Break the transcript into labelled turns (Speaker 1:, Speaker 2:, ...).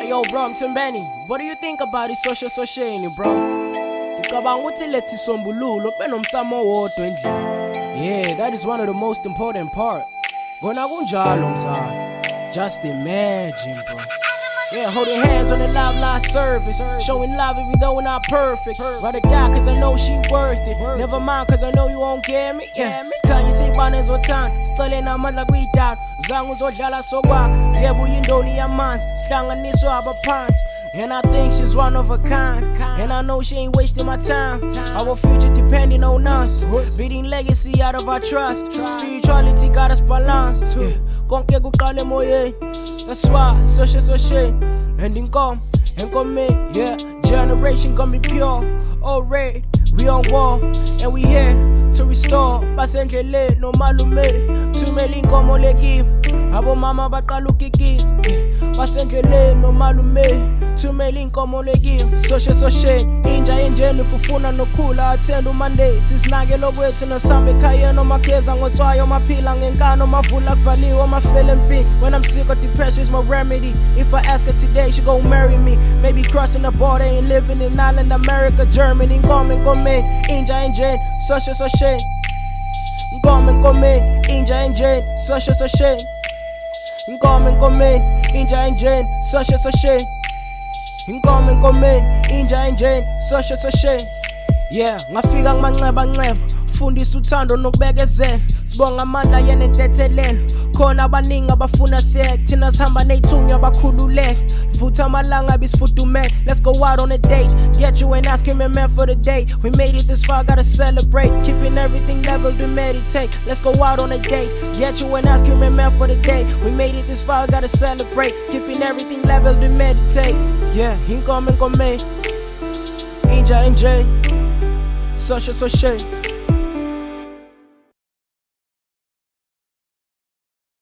Speaker 1: Hey yo bro, Mtembeni, what do you think about this social society bro? Ngicabanga ukuthi lethi sombululo kube nomsamo wodwa endlini. Yeah, that is one of the most important part. Kona kunjalo mzala. Just imagine bro. Yeah, holding hands on the live service. Showing love even though we're not perfect. Ride or die cause I know she worth it. Never mind cause I know you won't get me. Yeah, sikhanye sibane zothanda. Sicele namandla kuyidala. Zangu uzodlala sokwakha. Yebo uyindoni yamanzi. Sihlanganiswa abaphansi. And I think she's one of a kind. And I know she ain't wasting my time. Our future depending on us. Building legacy out of our trust. Spirituality got us balanced. Konke kuqala emoyeni. That's why social. And me, yeah. Generation gonna be pure. All red, we on war. And we here to restore. Basendlele no malume. Tumeli inkomo leki. Abo mama baqala ukikisa. Basendlele no malume. Tumeli inkomo leki. Social. Inja enjeni ufuna nokhula attend uMonday. Sisinake lokwethu nosambe ekhaya nomakeza ngothwayo maphila ngenkano mavula kuvaliwe mafele empini. When I'm sick of depression is my remedy. If I ask her today she gon' marry me. Maybe crossing the border and living in Ireland, America, Germany. Ngome inja enjeni social. Ngome inja enjeni social. Ngome inja enjeni social. Ngome inja enjeni social. Yeah, ngafika ngimanxeba fundisa uthando nokubekezela. Sibonga amandla yena entetheleni. Khona abaningi abafuna siyeke. Thina sihamba ney'thunywa bakhululeke. Vutha amalanga bisifudumele. Let's go out on a date. Get you an ice cream and man for the day. We made it this far, gotta celebrate. Keeping everything leveled, we meditate. Let's go out on a date. Get you an ice cream and man for the day. We made it this far, gotta celebrate. Keeping everything leveled, we meditate. Yeah, ngome inja enjeni social.